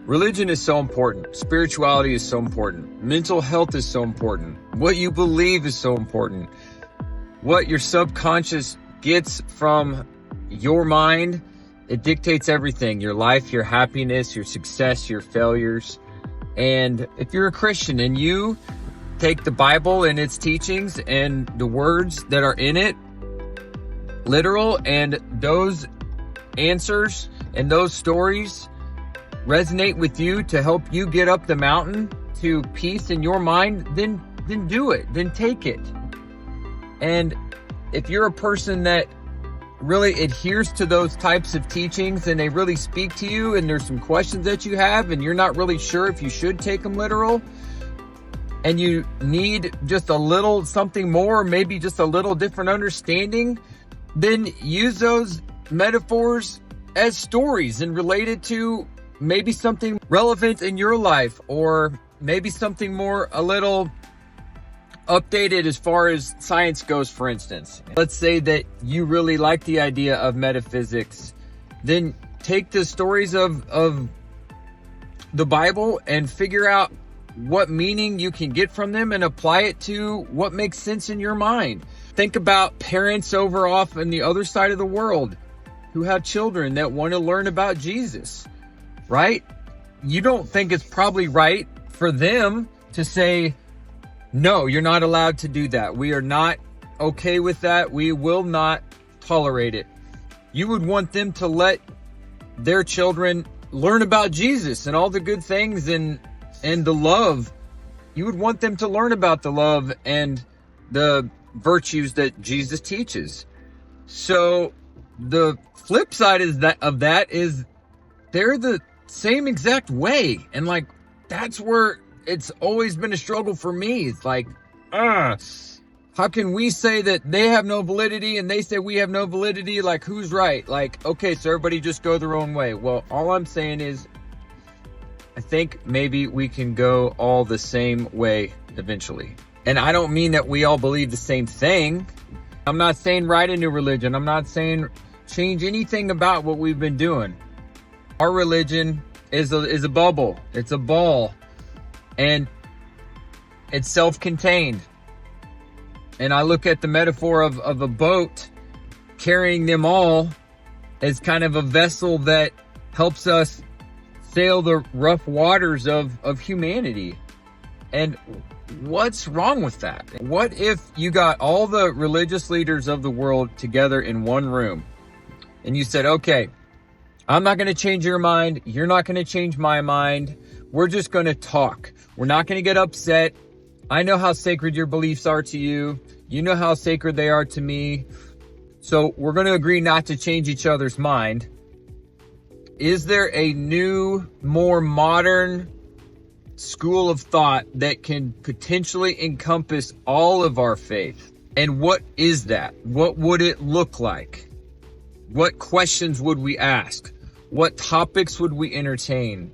Religion is so important. Spirituality is so important. Mental health is so important. What you believe is so important. What your subconscious gets from your mind, it dictates everything. Your life, your happiness, your success, your failures. And if you're a Christian and you take the Bible and its teachings and the words that are in it, literal, and those answers and those stories resonate with you to help you get up the mountain to peace in your mind, then do it. Then take it. And if you're a person that really adheres to those types of teachings and they really speak to you and there's some questions that you have and you're not really sure if you should take them literal and you need just a little something more, maybe just a little different understanding, then use those metaphors as stories and relate it to maybe something relevant in your life, or maybe something more a little updated as far as science goes, for instance. Let's say that you really like the idea of metaphysics, then take the stories of the Bible and figure out what meaning you can get from them and apply it to what makes sense in your mind. Think about parents over off on the other side of the world who have children that want to learn about Jesus, right? You don't think it's probably right for them to say, no, you're not allowed to do that. We are not okay with that. We will not tolerate it. You would want them to let their children learn about Jesus and all the good things and the love. You would want them to learn about the love and the virtues that Jesus teaches. So the flip side is of that is they're the same exact way. And like, that's where it's always been a struggle for me. It's like, how can we say that they have no validity and they say we have no validity? Like, who's right? Like, okay, so everybody just go their own way. Well, all I'm saying is, I think maybe we can go all the same way eventually. And I don't mean that we all believe the same thing. I'm not saying write a new religion. I'm not saying change anything about what we've been doing. Our religion is a bubble. It's a ball. And it's self-contained. And I look at the metaphor of a boat carrying them all as kind of a vessel that helps us sail the rough waters of humanity. And what's wrong with that? What if you got all the religious leaders of the world together in one room and you said, okay, I'm not going to change your mind. You're not going to change my mind. We're just going to talk. We're not going to get upset. I know how sacred your beliefs are to you. You know how sacred they are to me. So we're going to agree not to change each other's mind. Is there a new, more modern school of thought that can potentially encompass all of our faith? And what is that? What would it look like? What questions would we ask? What topics would we entertain?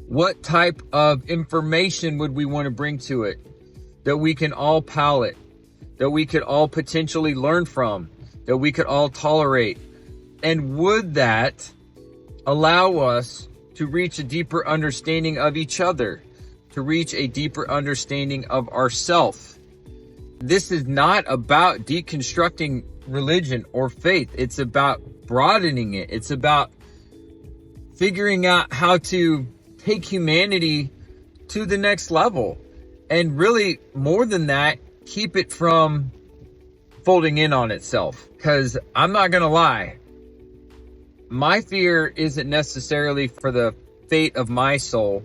What type of information would we want to bring to it that we can all palate, that we could all potentially learn from, that we could all tolerate? And would that allow us to reach a deeper understanding of each other, to reach a deeper understanding of ourselves? This is not about deconstructing religion or faith. It's about broadening it. It's about figuring out how to take humanity to the next level. And really, more than that, keep it from folding in on itself. Because I'm not going to lie, my fear isn't necessarily for the fate of my soul.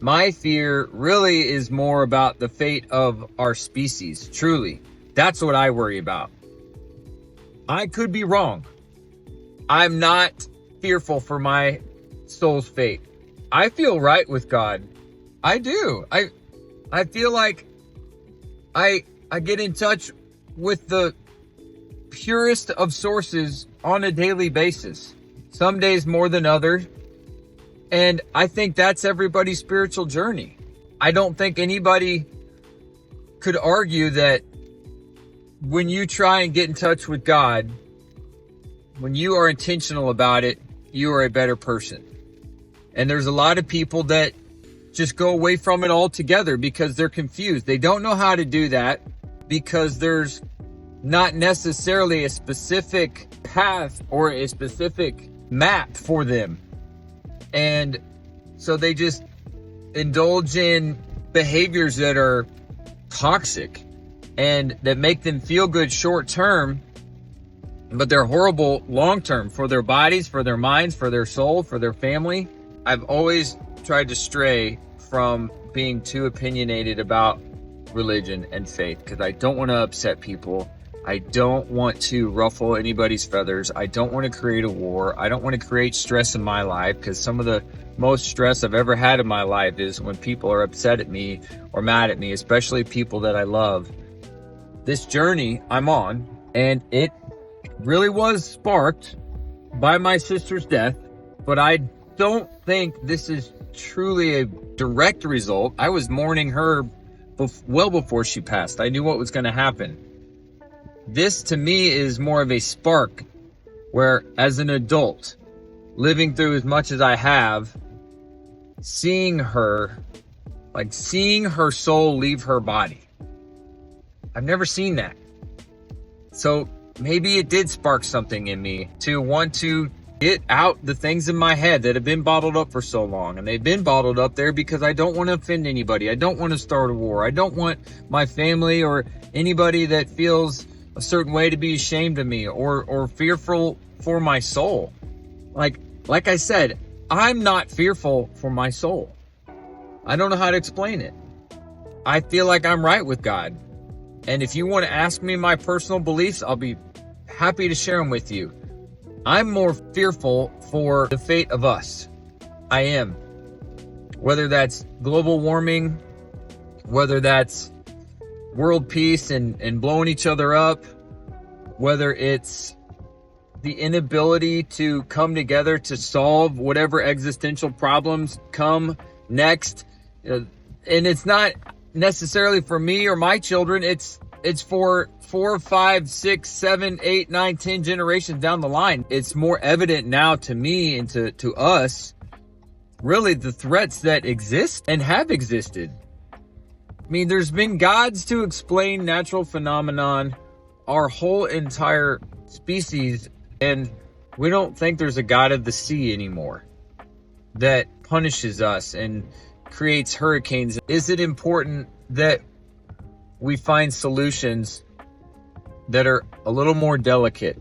My fear really is more about the fate of our species, truly. That's what I worry about. I could be wrong. I'm not fearful for my soul's fate. I feel right with God. I do. I feel like I get in touch with the purest of sources on a daily basis. Some days more than others. And I think that's everybody's spiritual journey. I don't think anybody could argue that when you try and get in touch with God, when you are intentional about it, you are a better person. And there's a lot of people that just go away from it altogether because they're confused. They don't know how to do that because there's not necessarily a specific path or a specific map for them. And so they just indulge in behaviors that are toxic and that make them feel good short term, but they're horrible long term for their bodies, for their minds, for their soul, for their family. I've always tried to stray from being too opinionated about religion and faith because I don't want to upset people. I don't want to ruffle anybody's feathers. I don't want to create a war. I don't want to create stress in my life because some of the most stress I've ever had in my life is when people are upset at me or mad at me, especially people that I love. This journey I'm on, and it really was sparked by my sister's death, but I don't think this is truly a direct result. I was mourning her well before she passed. I knew what was going to happen. This to me is more of a spark where, as an adult, living through as much as I have, seeing her soul leave her body. I've never seen that. So maybe it did spark something in me to want to get out the things in my head that have been bottled up for so long. And they've been bottled up there because I don't want to offend anybody. I don't want to start a war. I don't want my family or anybody that feels a certain way to be ashamed of me or fearful for my soul. Like I said, I'm not fearful for my soul. I don't know how to explain it. I feel like I'm right with God. And if you want to ask me my personal beliefs, I'll be happy to share them with you. I'm more fearful for the fate of us. I am. Whether that's global warming, whether that's world peace and blowing each other up, whether it's the inability to come together to solve whatever existential problems come next. And it's not necessarily for me or my children. It's for 4, 5, 6, 7, 8, 9, 10 generations down the line. It's more evident now to me and to us, really, the threats that exist and have existed. I mean, there's been gods to explain natural phenomenon, our whole entire species, and we don't think there's a god of the sea anymore that punishes us and creates hurricanes. Is it important that we find solutions that are a little more delicate?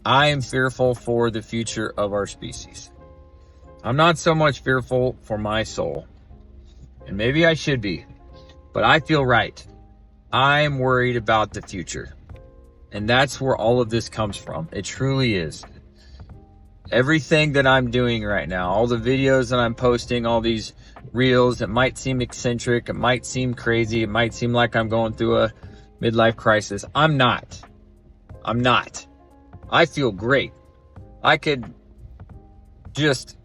I am fearful for the future of our species. I'm not so much fearful for my soul, and maybe I should be, but I feel right. I'm worried about the future, and that's where all of this comes from. It truly is. Everything that I'm doing right now, all the videos that I'm posting, all these reels, it might seem eccentric, it might seem crazy, it might seem like I'm going through a midlife crisis. I'm not. I feel great. I could just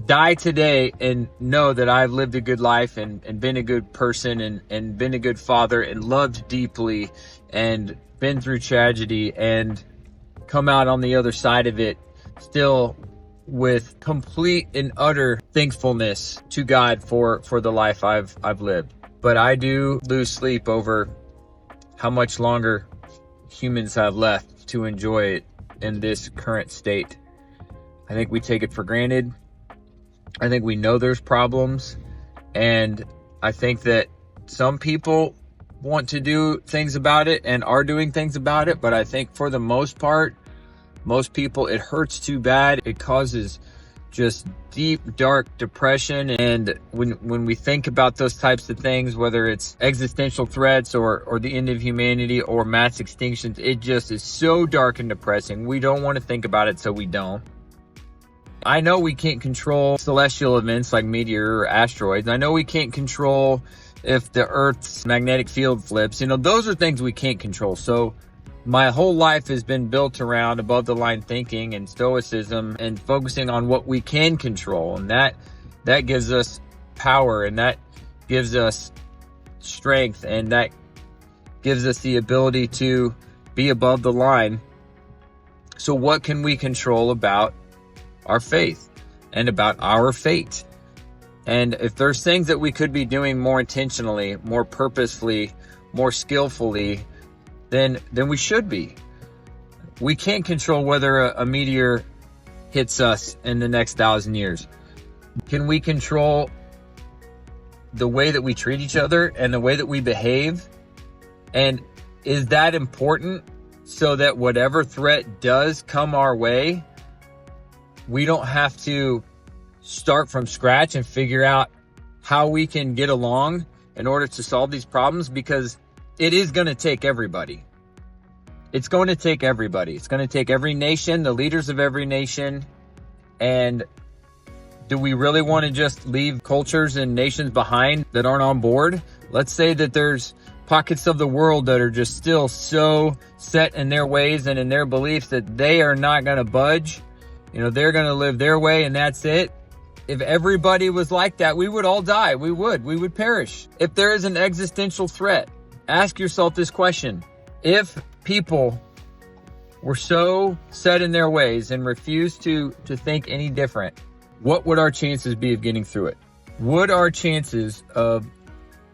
die today and know that I've lived a good life and been a good person and been a good father and loved deeply and been through tragedy and come out on the other side of it still with complete and utter thankfulness to God for the life I've lived. But I do lose sleep over how much longer humans have left to enjoy it in this current state. I think we take it for granted. I think we know there's problems, and I think that some people want to do things about it and are doing things about it, but I think for the most part, most people, it hurts too bad. It causes just deep, dark depression. And when we think about those types of things, whether it's existential threats or the end of humanity or mass extinctions, it just is so dark and depressing. We don't want to think about it, so we don't. I know we can't control celestial events like meteor or asteroids. I know we can't control if the Earth's magnetic field flips. Those are things we can't control. So my whole life has been built around above the line thinking and stoicism and focusing on what we can control. And that gives us power, and that gives us strength, and that gives us the ability to be above the line. So what can we control about our faith and about our fate? And if there's things that we could be doing more intentionally, more purposefully, more skillfully, then we should be. We can't control whether a meteor hits us in the next 1,000 years. Can we control the way that we treat each other and the way that we behave? And is that important so that whatever threat does come our way, we don't have to start from scratch and figure out how we can get along in order to solve these problems? Because it is going to take everybody. It's going to take everybody. It's going to take every nation, the leaders of every nation. And do we really want to just leave cultures and nations behind that aren't on board? Let's say that there's pockets of the world that are just still so set in their ways and in their beliefs that they are not going to budge. They're going to live their way and that's it. If everybody was like that, we would all die. We would perish. If there is an existential threat, ask yourself this question. If people were so set in their ways and refused to think any different, what would our chances be of getting through it? Would our chances of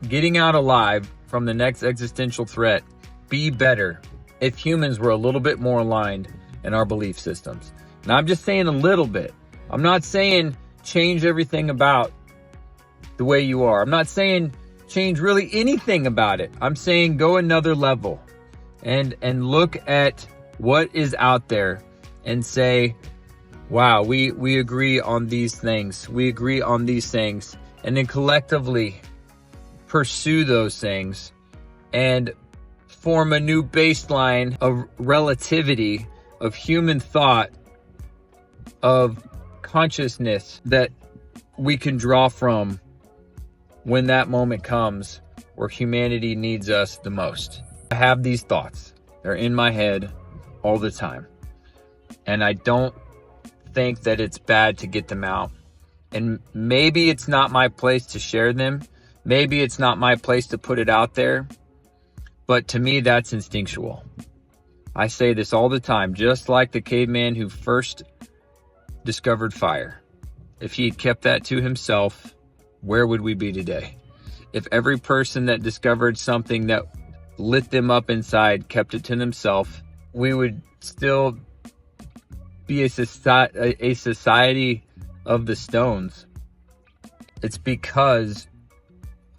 getting out alive from the next existential threat be better if humans were a little bit more aligned in our belief systems? Now, I'm just saying a little bit. I'm not saying change everything about the way you are. I'm not saying change really anything about it. I'm saying go another level and look at what is out there and say, wow, we agree on these things. We agree on these things. And then collectively pursue those things and form a new baseline of relativity, of human thought, of consciousness that we can draw from when that moment comes where humanity needs us the most. I have these thoughts. They're in my head all the time. And I don't think that it's bad to get them out. And maybe it's not my place to share them. Maybe it's not my place to put it out there. But to me, that's instinctual. I say this all the time, just like the caveman who first discovered fire. If he had kept that to himself, where would we be today? If every person that discovered something that lit them up inside kept it to themselves, we would still be a society of the stones. It's because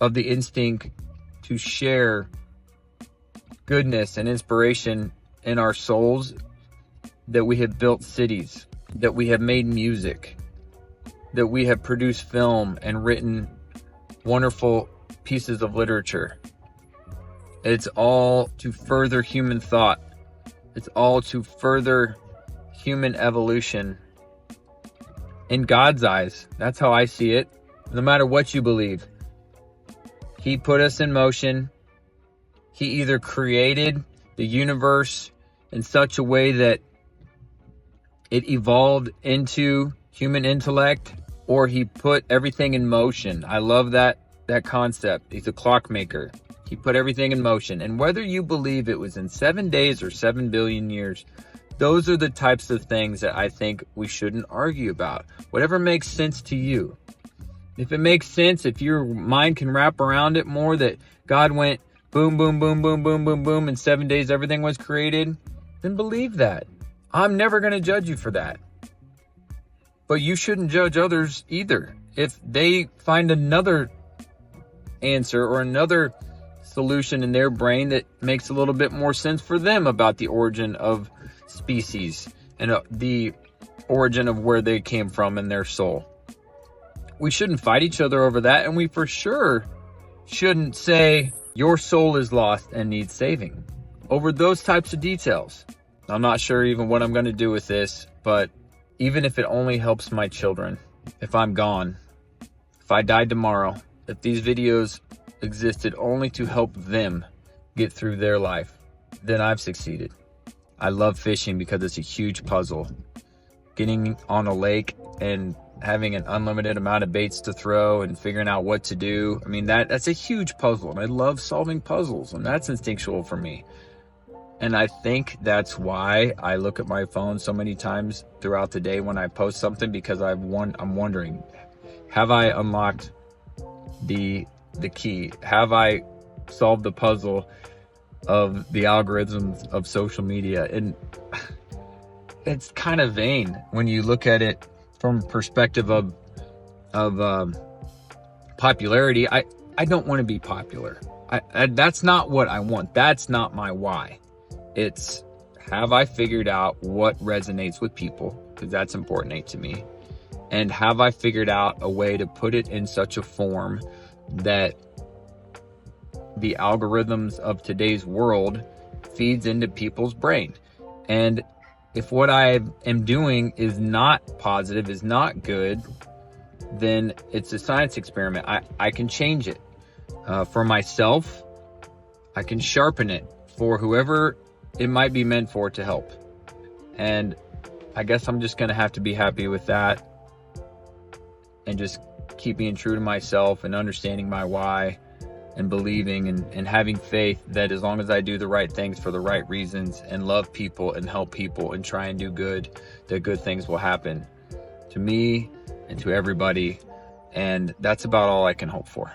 of the instinct to share goodness and inspiration in our souls that we have built cities, that we have made music, that we have produced film and written wonderful pieces of literature. It's all to further human thought. It's all to further human evolution. In God's eyes, that's how I see it. No matter what you believe, He put us in motion. He either created the universe in such a way that it evolved into human intellect, or He put everything in motion. I love that concept. He's a clockmaker. He put everything in motion. And whether you believe it was in 7 days or 7 billion years, those are the types of things that I think we shouldn't argue about. Whatever makes sense to you. If it makes sense, if your mind can wrap around it more, that God went boom, boom, boom, boom, boom, boom, boom, in 7 days everything was created, then believe that. I'm never going to judge you for that. But you shouldn't judge others either. If they find another answer or another solution in their brain that makes a little bit more sense for them about the origin of species and the origin of where they came from in their soul. We shouldn't fight each other over that, and we for sure shouldn't say your soul is lost and needs saving over those types of details. I'm not sure even what I'm going to do with this, but even if it only helps my children, if I'm gone, if I died tomorrow, if these videos existed only to help them get through their life, then I've succeeded. I love fishing because it's a huge puzzle. Getting on a lake and having an unlimited amount of baits to throw and figuring out what to do. I mean, that's a huge puzzle, and I love solving puzzles, and that's instinctual for me. And I think that's why I look at my phone so many times throughout the day when I post something, because I'm wondering, Have I unlocked the key? Have I solved the puzzle of the algorithms of social media? And it's kind of vain when you look at it from perspective of popularity. I don't want to be popular. That's not what I want. That's not my why. It's, have I figured out what resonates with people? Because that's important to me. And have I figured out a way to put it in such a form that the algorithms of today's world feeds into people's brain? And if what I am doing is not positive, is not good, then it's a science experiment. I can change it for myself. I can sharpen it for whoever it might be meant for to help. And I guess I'm just going to have to be happy with that and just keep being true to myself and understanding my why and believing and having faith that as long as I do the right things for the right reasons and love people and help people and try and do good, that good things will happen to me and to everybody. And that's about all I can hope for.